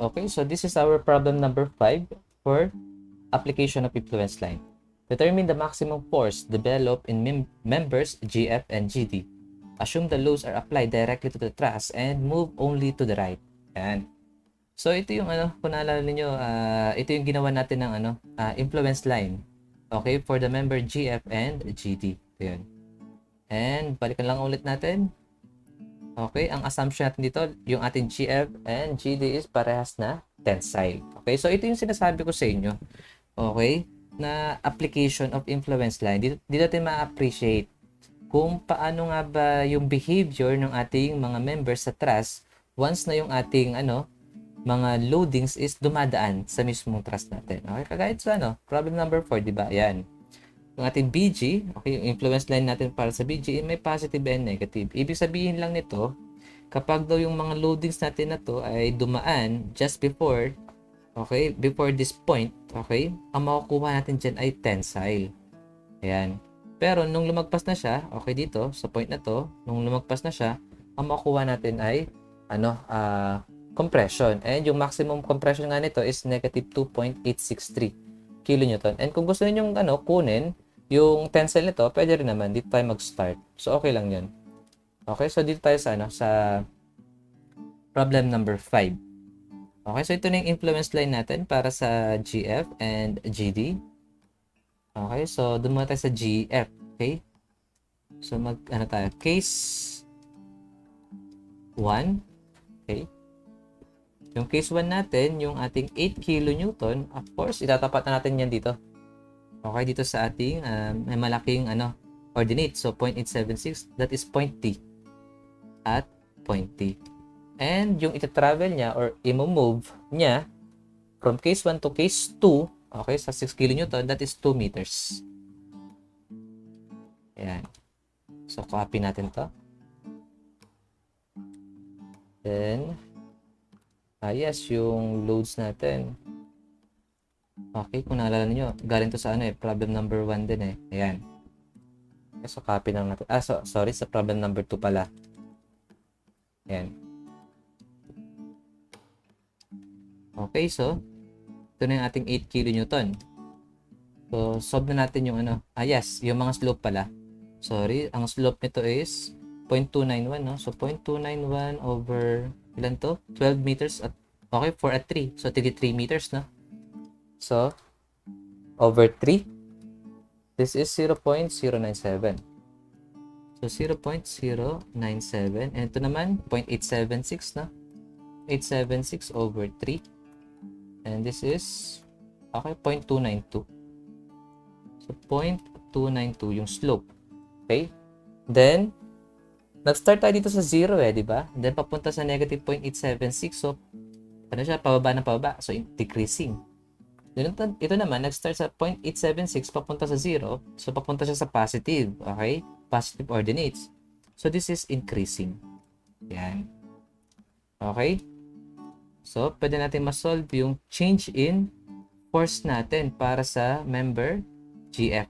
Okay, so this is our problem number 5 for application of influence line. Determine the maximum force developed in members GF and GD. Assume the loads are applied directly to the truss and move only to the right. Yan. So ito yung kung naalala niyo, ito yung ginawa natin ng influence line. Okay, for the member GF and GD. Ito yun. And balikan lang ulit natin. Okay, ang assumption natin dito, yung ating GF and GD is parehas na tensile. Okay, so ito yung sinasabi ko sa inyo. Okay, na application of influence line. Dito natin ma-appreciate kung paano nga ba yung behavior ng ating mga members sa truss once na yung ating mga loadings is dumadaan sa mismong truss natin. Okay, kagaya sa problem number 4, di ba? Ayan. Yung ating BG, okay, yung influence line natin para sa BG, may positive and negative. Ibig sabihin lang nito, kapag daw yung mga loadings natin na to ay dumaan just before, okay, before this point, okay, ang makukuha natin dyan ay tensile. Ayan. Pero nung lumagpas na siya, okay, dito, sa point na to, nung lumagpas na siya, ang makukuha natin ay, compression. And yung maximum compression nga nito is negative 2.863 kilonewton. And kung gusto niyo kunin, yung tensile nito, pwede rin naman. Dito tayo mag-start. So, okay lang yun. Okay, so dito tayo sa, sa problem number 5. Okay, so ito na yung influence line natin para sa GF and GD. Okay, so doon muna tayo sa GF. Okay? So, tayo? Case 1. Okay? Yung case 1 natin, yung ating 8 kilonewton, of course, itatapat na natin yan dito. Okay, dito sa ating may malaking ordinate. So, 0.876, that is point T. At point T. And yung ita-travel niya or i-move niya from case 1 to case 2, okay, sa 6 kilonewton, that is 2 meters. Ayan. So, copy natin to. Then, yes, yung loads natin. Okay, kung naalala niyo, galing to sa problem number 1 din eh. Ayan. So, copy lang natin. Sorry, sa problem number 2 pala. Ayan. Okay, so, ito na yung ating 8 kilonewton. So, solve na natin yung yes, yung mga slope pala. Sorry, ang slope nito is 0.291, no? So, 0.291 over, ilan to? 12 meters at, okay, 4 at 3. So, 3 meters, no? So, over 3, this is 0.097. So, 0.097. And ito naman, 0.876, no? 876 over 3. And this is, okay, 0.292. So, 0.292 yung slope. Okay? Then, nag-start tayo dito sa 0 di ba? Then, papunta sa negative 0.876. So, siya? Pababa ng pababa. So, decreasing. Ito naman, nag-start sa 0.876, papunta sa 0. So, papunta siya sa positive. Okay? Positive ordinates. So, this is increasing. Yan. Okay? So, pwede natin ma-solve yung change in force natin para sa member GF.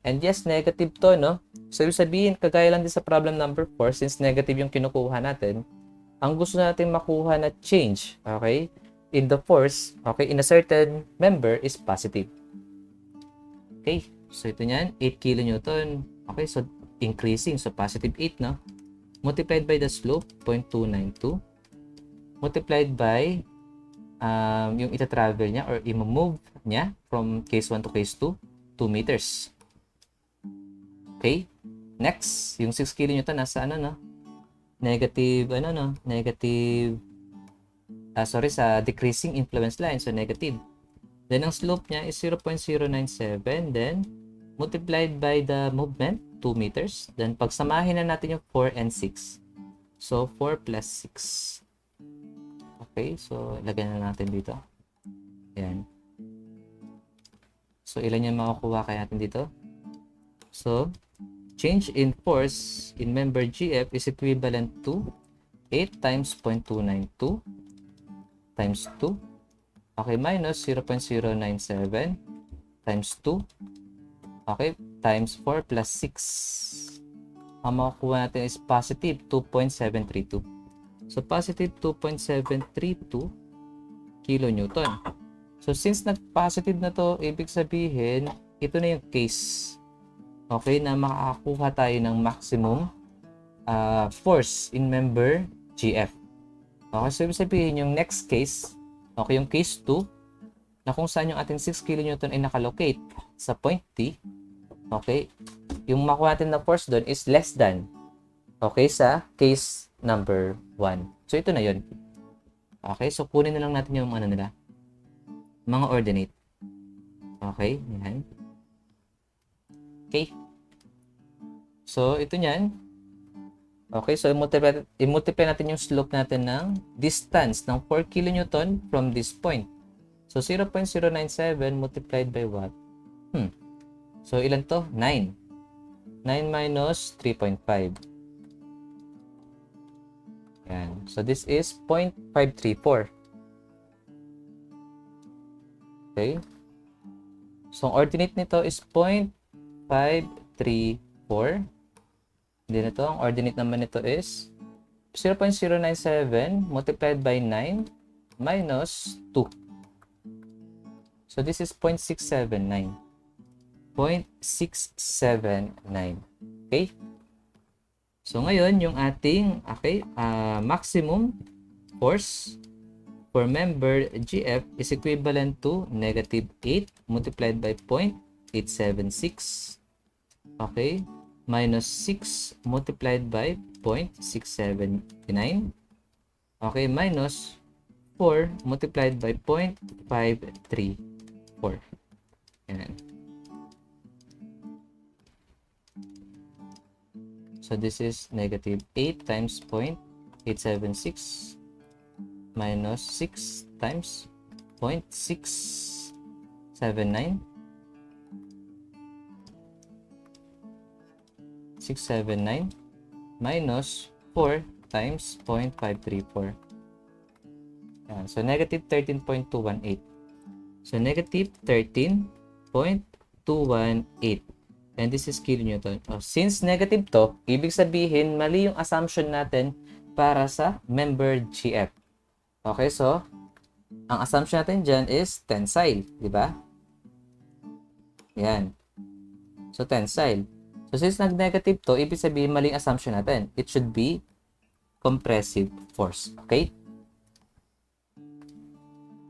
And yes, negative to, no? So, ibig sabihin, kagaya lang din sa problem number 4, since negative yung kinukuha natin, ang gusto natin makuha na change, okay, in the force, okay, in a certain member is positive. Okay, so ito niyan, 8 kilonewton. Okay, so increasing, so positive 8, no? Multiplied by the slope, 0.292. Multiplied by yung ita-travel niya or i-move niya from case 1 to case 2, 2 meters. Okay, next, yung 6 kilonewton nasa negative, negative, sa decreasing influence line, so negative. Then, ang slope niya is 0.097, then, multiplied by the movement, 2 meters. Then, pagsamahin na natin yung 4 and 6. So, 4 plus 6. Okay, so, ilagay na natin dito. Ayan. So, ilan yung makukuha kaya natin dito? So, change in force in member GF is equivalent to 8 times 0.292 times 2. Okay, minus 0.097 times 2. Okay, times 4 plus 6. Ang makukuha natin is positive 2.732. So, positive 2.732 kilonewton. So, since nag-positive na to, ibig sabihin, ito na yung case. Okay, na makakakuha tayo ng maximum force in member GF. Okay, so ibig sabihin yung next case, okay, yung case 2, na kung saan yung ating 6 kN ay nakalocate sa point T, okay, yung makuha natin na force doon is less than, okay, sa case number 1. So, ito na yun. Okay, so kunin na lang natin yung ano nila, mga ordinate. Okay, yan. Okay. So, ito nyan. Okay, so i-multiply natin yung slope natin ng distance ng 4 kN from this point. So, 0.097 multiplied by what? So, ilan to? 9. 9 minus 3.5. Yan. So, this is 0.534. Okay. So, ang ordinate nito is 0.534. Hindi na to. Ang ordinate naman nito is 0.097 multiplied by 9 minus 2. So, this is 0.679. 0.679. Okay? So, ngayon, yung ating maximum force for member GF is equivalent to negative 8 multiplied by 0.876. Okay? Minus 6 multiplied by 0.679. Okay? Minus 4 multiplied by 0.534. Yan. So, this is negative 8 times 0.876 minus 6 times 0.679. 679 minus 4 times 0.534. Yan. So, negative 13.218. So, negative 13.218. And this is kilonewton. Oh, since negative to, ibig sabihin, mali yung assumption natin para sa member GF. Okay, so, ang assumption natin dyan is tensile, di ba? Yan. So, tensile. So, since nag-negative to, ibig sabihin, maling assumption natin. It should be compressive force. Okay?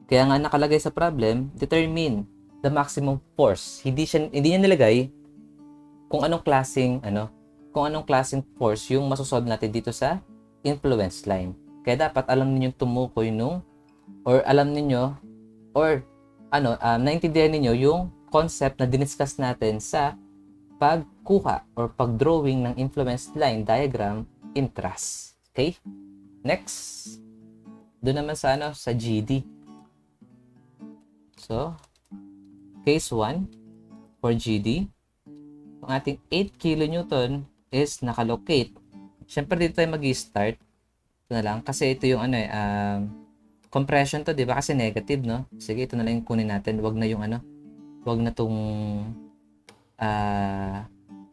Kaya nga nakalagay sa problem, determine the maximum force. Hindi niya nilagay kung anong klaseng force yung masosolve natin dito sa influence line. Kaya dapat alam niyo tumukoy naintindihan niyo yung concept na diniscuss natin sa pagkuha or pagdrawing ng influence line diagram in TRAS. Okay? Next. Doon naman sa GD. So, case 1 for GD. Ang ating 8 kN is nakalocate. Siyempre dito tayo mag-i-start. Ito na lang. Kasi ito yung compression to, di ba? Kasi negative, no? Sige, ito na lang yung kunin natin. Wag na yung wag na tong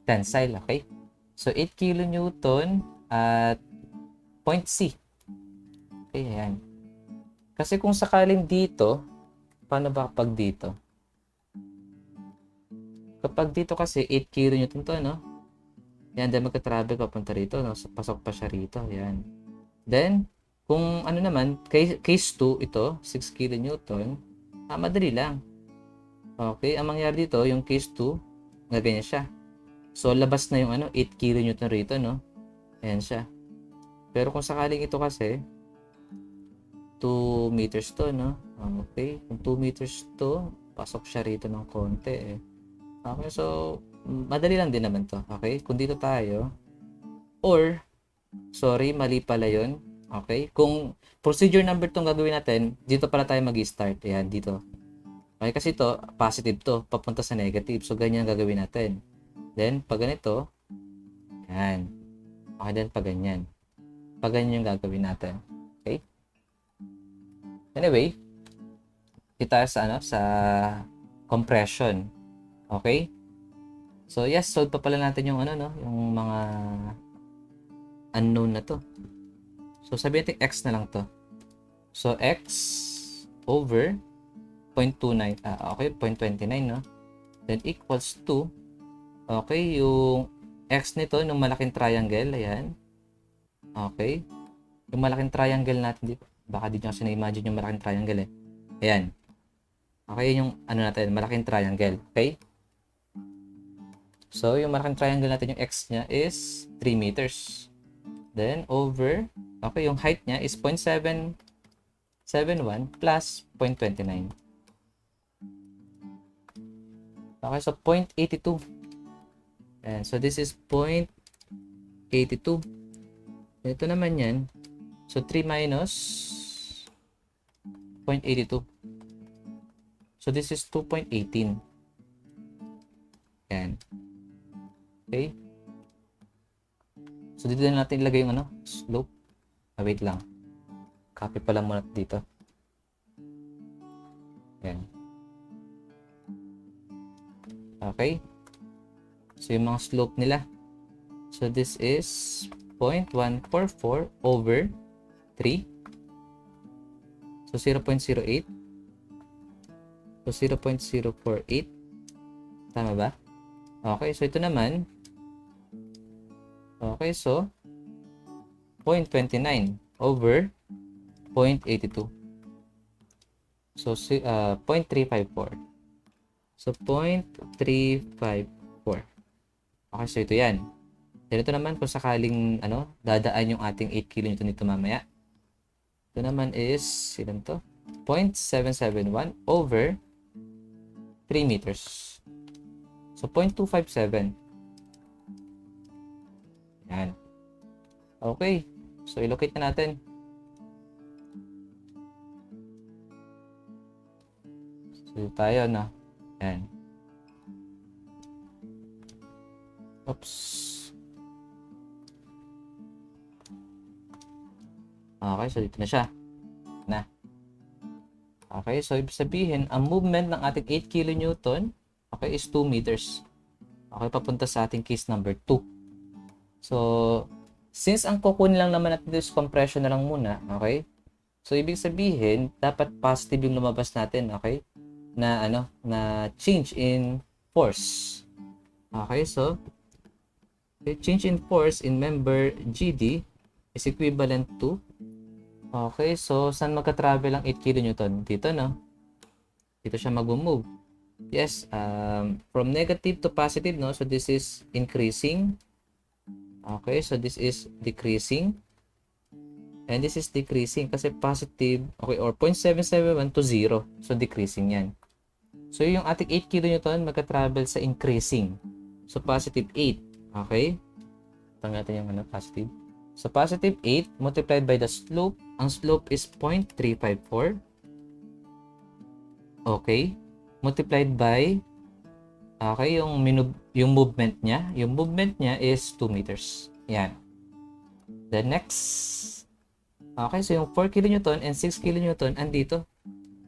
tensile, okay? So, 8 kN at point C. Okay, ayan. Kasi kung sakaling dito, paano ba kapag dito? Kapag dito kasi 8 kN to, no? Yan, then magka-travel papunta rito, no? So, pasok pa siya rito, yan. Then, kung naman, case 2, ito, 6 kN, madali lang. Okay, ang mangyari dito, yung case 2, ganyan siya. So, labas na yung 8 kN rito, no? Ayan siya. Pero kung sakaling ito kasi, 2 meters to, no? Okay, kung 2 meters to, pasok siya rito ng konti, eh. Okay, so, madali lang din naman to. Okay, kung dito tayo, sorry, mali pala yun. Okay, kung procedure number 2 gagawin natin, dito pala tayo mag-start. Ayan, dito. Okay, kasi ito, positive to, papunta sa negative. So, ganyan gagawin natin. Then, pag ganito, yan. Okay, then pag ganyan. Pag ganyan yung gagawin natin. Okay? Anyway, kita sa compression. Okay? So, yes, solve pa pala natin yung yung mga unknown na to. So, So, sabihin natin x na lang to. So, x over 0.29. Okay, 0.29, no? Then, equals to, okay, yung x nito, yung malaking triangle, ayan. Okay. Yung malaking triangle natin dito. Baka di nyo kasi na-imagine yung malaking triangle eh. Ayan. Okay, yung ano natin, malaking triangle. Okay? So, yung malaking triangle natin, yung x niya is 3 meters. Then, over, okay, yung height niya is 0.771 plus 0.29. Okay, so 0.82. And so, this is 0.82. Ito naman yan. So, 3 minus 0.82. So, this is 2.18. Yan. Okay. So, dito na natin ilagay yung ano, slope. Wait lang. Copy pa lang muna dito. Yan. Okay. So, yung mga slope nila. So, this is 0.144 over 3. So, 0.08. So, 0.048. Tama ba? Okay. So, ito naman. Okay. So, 0.29 over 0.82. So, 0.354. So, 0.354. Okay. So, ito yan. Ito naman kung sakaling dadaan yung ating 8 kN dito mamaya. Ito naman is, ilan to? 0.771 over 3 meters. So, 0.257. Yan. Okay. So, ilocate na natin. So, tayo na. Yan. Oops. Okay, so dito na siya. Na. Okay, so ibig sabihin, ang movement ng ating 8 kN, okay, is 2 meters. Okay, papunta sa ating case number 2. So, since ang kukunin lang naman natin is compression na lang muna, okay? So, ibig sabihin, dapat positive yung lumabas natin, okay? Na change in force. Okay, so, change in force in member GD is equivalent to, okay, so saan magka-travel ang 8 kN? Dito, no? Dito siya mag-move. Yes, from negative to positive, no? So this is increasing. Okay, so this is decreasing. And this is decreasing kasi positive, okay, or 0.771 to 0. So decreasing yan. So yung ating 8 kN magka-travel sa increasing. So positive 8. Okay? Tanggalin natin yung positive. So, positive 8 multiplied by the slope. Ang slope is 0.354. Okay. Multiplied by, okay, yung movement niya. Yung movement niya is 2 meters. Yan. The next, okay, so yung 4 kN and 6 kN andito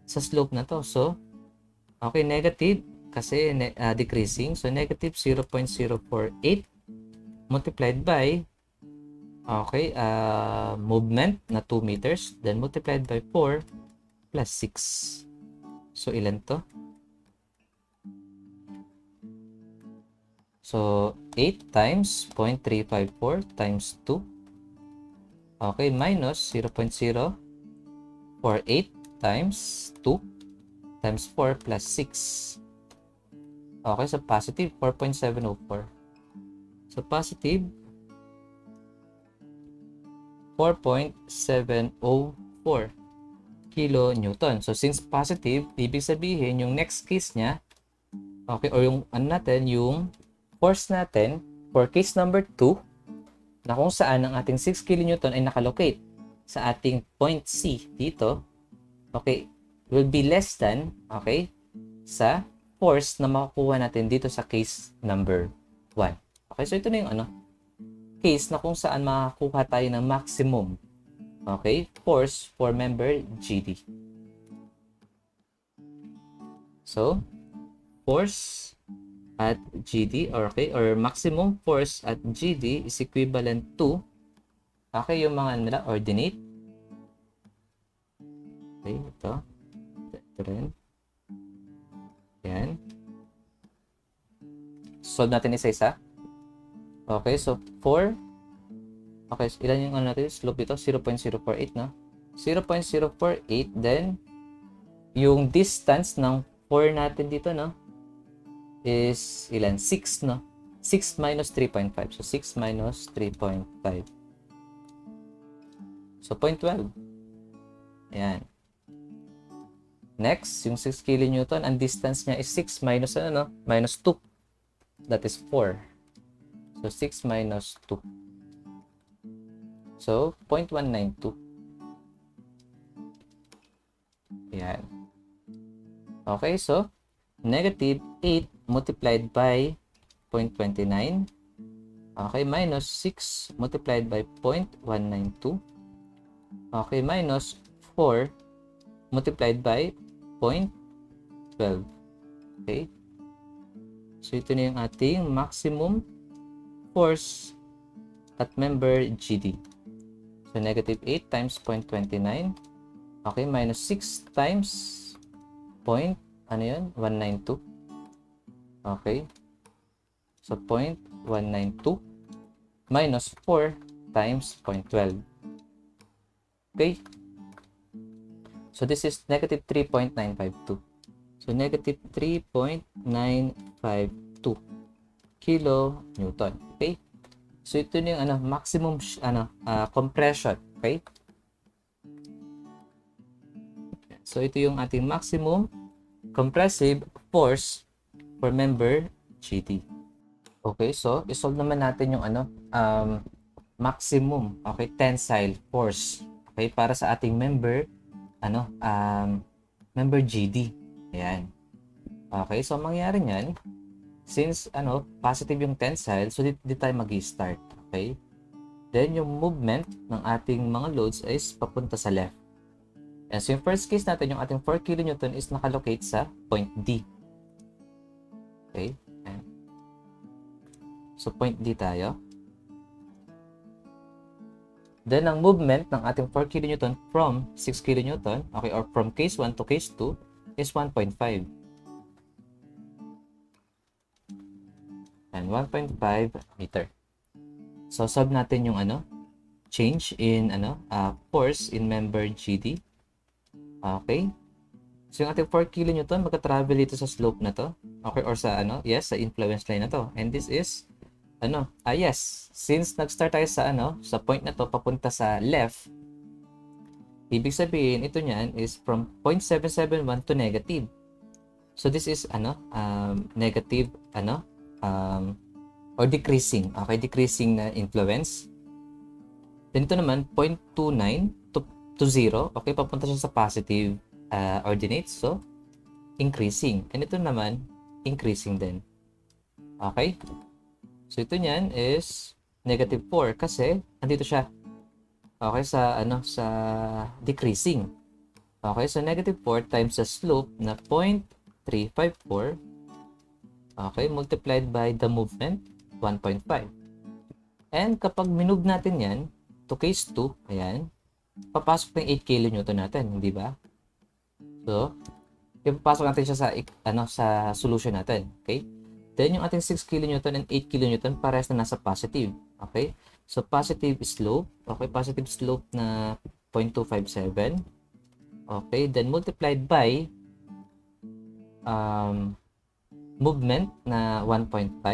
sa slope na to. So, okay, negative kasi decreasing. So, negative 0.048 multiplied by, okay, movement na 2 meters, then multiplied by 4 plus 6. So, ilan to? So, 8 times 0.354 times 2. Okay, minus 0.048 times 2 times 4 plus 6. Okay, so positive 4.704. So, positive 4.704 kilonewton. So, since positive, ibig sabihin, yung next case niya, okay, or yung yung force natin for case number 2, na kung saan ang ating 6 kilonewton ay nakalocate sa ating point C dito, okay, will be less than, okay, sa force na makukuha natin dito sa case number 1. Okay, so ito na yung case na kung saan makakuha tayo ng maximum, okay, force for member GD. So, force at GD, okay, or maximum force at GD is equivalent to Okay, yung mga nila, ordinate. Okay, ito. Ito rin. Yan. Solve natin isa-isa. Okay, so 4. Okay, so ilan yung ano natin? Slope dito? 0.048, no? 0.048, then yung distance ng 4 natin dito, no? Is ilan? 6, no? 6 minus 3.5. So, 6 minus 3.5. So, 0.12. Ayan. Next, yung 6 kilonewton, ang distance niya is 6 minus ano, no? Minus 2. That is 4. So, 6 minus 2. So, 0.192. Ayan. Okay, so, negative 8 multiplied by 0.29. Okay, minus 6 multiplied by 0.192. Okay, minus 4 multiplied by 0.12. Okay. So, ito na yung ating maximum force at member GD. So, negative 8 times 0.29. Okay, minus 6 times ano yun? 192. Okay. So, 0.192 minus 4 times 0.12. Okay. So, this is negative 3.952. So, negative 3.952 kilonewton. Okay. So, ito na yung maximum compression. Okay. So, ito yung ating maximum compressive force for member GD. Okay, so isolve naman natin yung maximum, okay, tensile force, okay, para sa ating member member GD. Ayan. Okay, so mangyayari niyan, since positive yung tensile, so dito tayo magi-start, okay? Then yung movement ng ating mga loads is papunta sa left. And so yung first case natin, yung ating 4 kilonewton is nakalocate sa point D. Okay? Ayan. So, point D tayo. Then, ang movement ng ating 4 kilonewton from 6 kilonewton, okay, or from case 1 to case 2 is 1.5. And 1.5 meter. So, solve natin yung change in force in member GD. Okay? So, yung ating 4 kilonewton, magka-travel dito sa slope na to. Okay, or sa yes, sa influence line na to. And this is yes, since nag-start tayo sa sa point na to papunta sa left, ibig sabihin ito niyan is from 0.771 to negative. So this is negative or decreasing. Okay, decreasing na influence. Then ito naman 0.29 to 0. Okay, papunta siya sa positive ordinates. So increasing. And ito naman increasing din. Okay? So, ito niyan is negative 4 kasi andito siya. Okay, sa sa decreasing. Okay, so negative 4 times the slope na 0.354. Okay, multiplied by the movement, 1.5. And kapag minove natin yan to case 2, ayan, papasok ng 8 kilonewton natin, hindi ba? So, ipapasok natin siya sa sa solution natin, okay? Then, yung ating 6 kilonewton and 8 kilonewton parehas na nasa positive. Okay? So, positive slope. Okay? Positive slope na 0.257. Okay? Then, multiplied by movement na 1.5.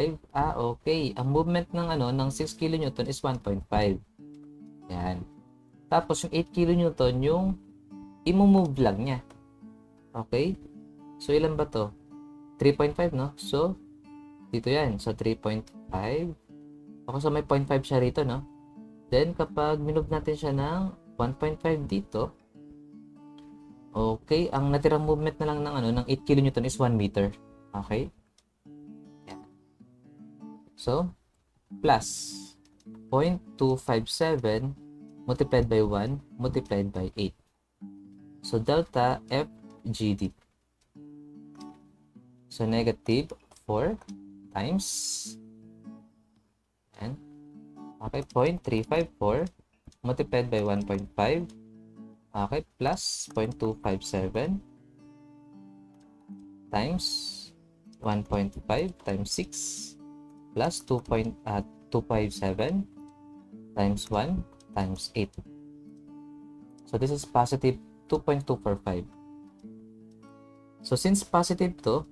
Okay. Ang movement ng ng 6 kilonewton is 1.5. Yan. Tapos, yung 8 kilonewton, yung i-move lang niya. Okay? So, ilan ba to? 3.5, no? So, dito yan. So, 3.5. Okay, so may 0.5 siya rito, no? Then, kapag minove natin siya ng 1.5 dito, okay, ang natirang movement na lang ng 8 kilonewton is 1 meter. Okay? Yan. So, plus 0.257 multiplied by 1 multiplied by 8. So, delta FGD. So, negative 4 times and okay, 0.354 multiplied by 1.5. Okay, plus 0.257 times 1.5 times 6 plus 2.257 times 1 times 8. So this is positive 2.245. So since positive to,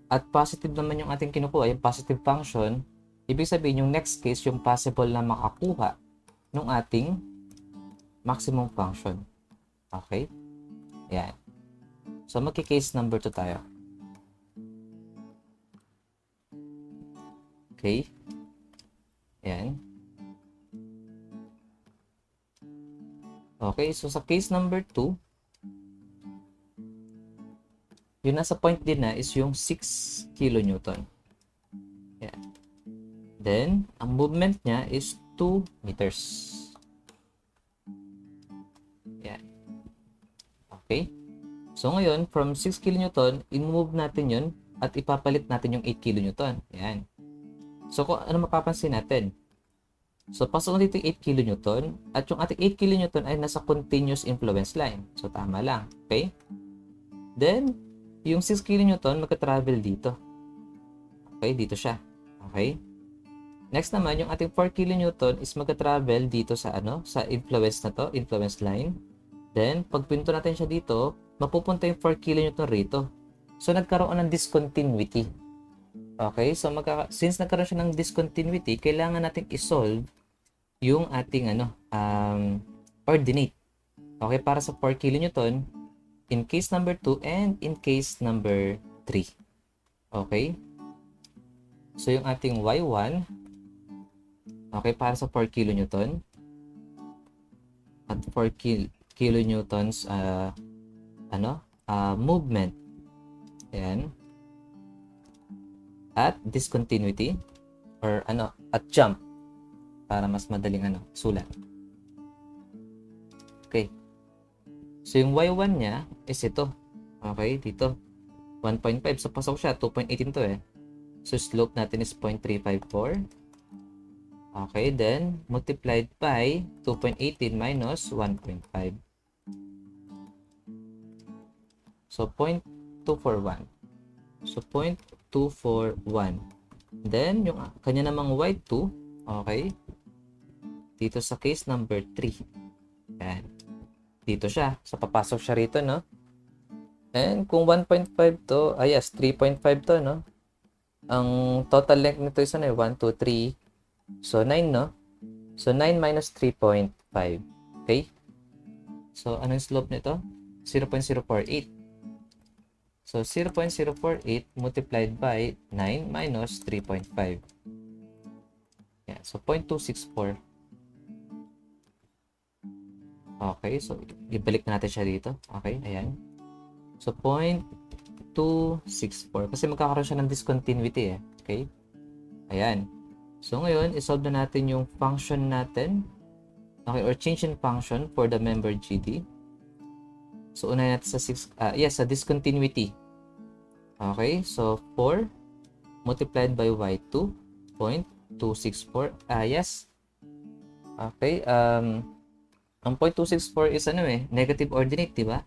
at positive naman yung ating kinukuha, yung positive function, ibig sabihin yung next case, yung possible na makakuha ng ating maximum function. Okay? Yan. So magki-case number 2 tayo. Okay? Yan. Okay, so sa case number 2, yung nasa point din na is yung 6 kilonewton. Yan. Then, ang movement niya is 2 meters. Yan. Okay? So ngayon, from 6 kilonewton, in-move natin yun at ipapalit natin yung 8 kilonewton. Yan. So kung ano mapapansin natin? So pasok na dito yung 8 kilonewton at yung ating 8 kilonewton ay nasa continuous influence line. So tama lang. Okay? Then, yung 6 kilonewton magka-travel dito. Okay? Dito siya. Okay? Next naman, yung ating 4 kilonewton is magka-travel dito sa sa influence na to, influence line. Then, pag pinto natin siya dito, mapupunta yung 4 kilonewton rito. So, nagkaroon ng discontinuity. Okay? So, since nagkaroon siya ng discontinuity, kailangan natin isolve yung ating ordinate. Okay? Para sa 4 kilonewton, in case number 2 and in case number 3. Okay? So, yung ating y1, okay, para sa 4 kilonewton, at 4 kilonewtons, movement. Ayan. At discontinuity, or at jump, para mas madaling sulat. Okay. So, yung y1 niya is ito. Okay, dito. 1.5. So, pasok siya. 2.18 to eh. So, slope natin is 0.354. Okay, then, multiplied by 2.18 minus 1.5. So, 0.241. So, 0.241. Then, yung kanya namang y2, okay, dito sa case number 3. Yan. Dito siya. So, papasok siya rito, no? And kung 1.5 to, yes, 3.5 to, no? Ang total length nito is 1, 2, 3. So, 9, no? So, 9 minus 3.5. Okay? So, anong slope nito? 0.048. So, 0.048 multiplied by 9 minus 3.5. Yeah, so, 0.264. Okay, so ibalik natin siya dito. Okay, ayan. So, 0.264. Kasi magkakaroon siya ng discontinuity eh. Okay? Ayan. So, ngayon, isolve na natin yung function natin. Okay, or change in function for the member GD. So, unahin natin sa discontinuity. Okay, so 4 multiplied by y2, 0.264. Yes. Okay, ang 0.264 is negative ordinate, di ba?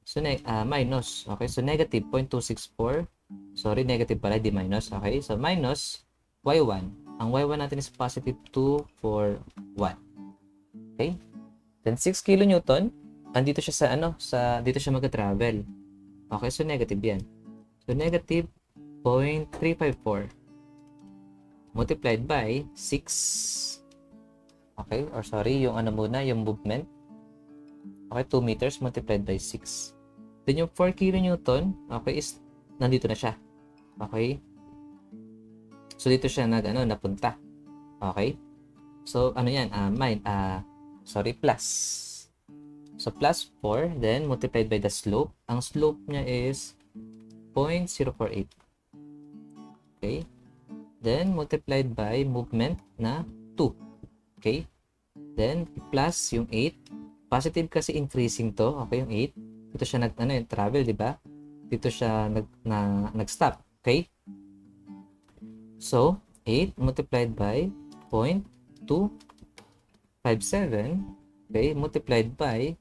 So, minus. Okay, so negative 0.264. Sorry, negative pala, di minus. Okay, so minus y1. Ang y1 natin is positive 241. Okay? Then 6 kilonewton, andito siya dito siya mag-travel. Okay, so negative yan. So negative 0.354 multiplied by 6. Okay, or sorry, yung yung movement. Okay, 2 meters multiplied by 6. Then yung 4 kilonewton, okay, is nandito na siya. Okay? So dito siya napunta. Okay? So yan? Plus. So plus 4, then multiplied by the slope. Ang slope niya is 0.048. Okay? Then multiplied by movement na 2. Okay? Then plus yung 8. Positive kasi increasing to. Okay, yung 8. Dito siya travel, di ba? Dito siya nag-stop. Okay? So, 8 multiplied by 0.2 okay, multiplied by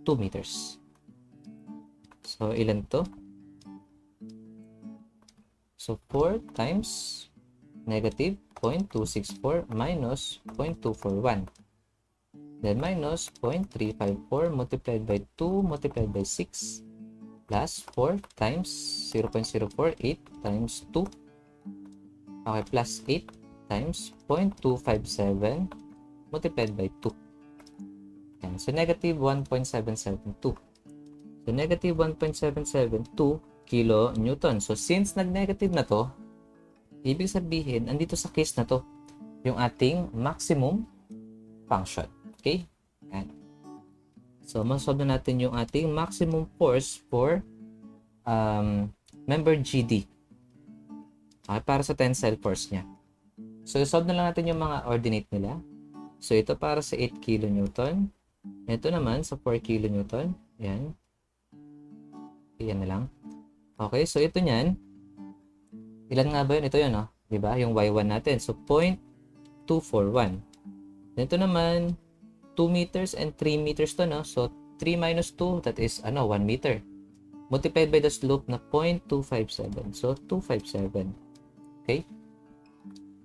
2 meters. So, ilan to? So, 4 times negative 0.264 minus 0.241. Then minus 0.354 multiplied by 2 multiplied by 6 plus 4 times 0.048 times 2. Okay, plus 8 times 0.257 multiplied by 2. Yan. So, negative 1.772. So, negative 1.772 kilonewton. So, since nag-negative na to, ibig sabihin, andito sa case na to, yung ating maximum function. Okay? Yan. So, masolve na natin yung ating maximum force for member GD. Okay, para sa tensile force niya. So, solve na lang natin yung mga ordinate nila. So, ito para sa 8 kilonewton. Ito naman sa 4 kilonewton. Yan. Yan na lang. Okay, so ito niyan. Ilan nga ba yun? Ito yun, no? Diba? Yung y1 natin. So, 0.241. Ito naman, 2 meters and 3 meters to, no? So, 3 minus 2, that is, 1 meter. Multiplied by the slope na 0.257. So, 257. Okay?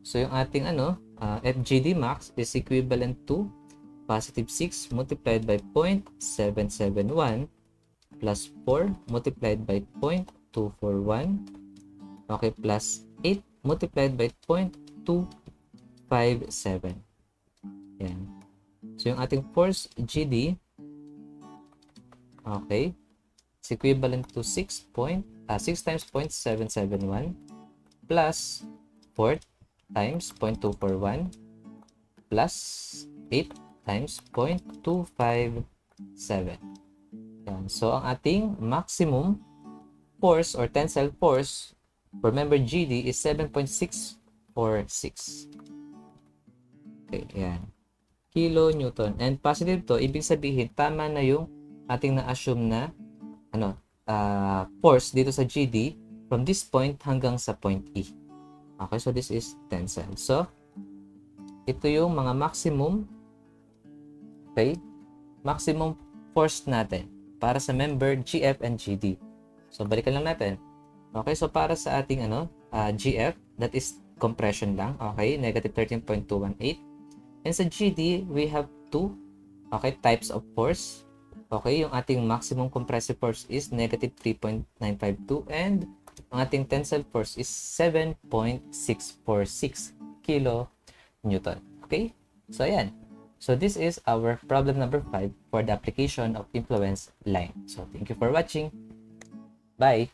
So, yung ating, FGD max is equivalent to positive 6 multiplied by 0.771 plus 4 multiplied by 0.241. Okay, plus 8 multiplied by 0.257. Yan. So, yung ating force GD, okay, is equivalent to 6 times 0.771 plus 4 times 0.241 plus 8 times 0.257. Yan. So, ang ating maximum force or tensile force for member GD is 7.646. Okay, yan. Kilonewton. And positive to, ibig sabihin, tama na yung ating na-assume na force dito sa GD from this point hanggang sa point E. Okay, so this is tensile. So, ito yung mga maximum, okay, maximum force natin para sa member GF and GD. So, balikan lang natin. Okay, so para sa ating GF, that is compression lang. Okay, negative 13.218. And sa GD, we have two types of force. Okay, yung ating maximum compressive force is negative 3.952 and ang ating tensile force is 7.646 kilonewton. Okay, so ayan. So this is our problem number 5 for the application of influence line. So thank you for watching. Bye!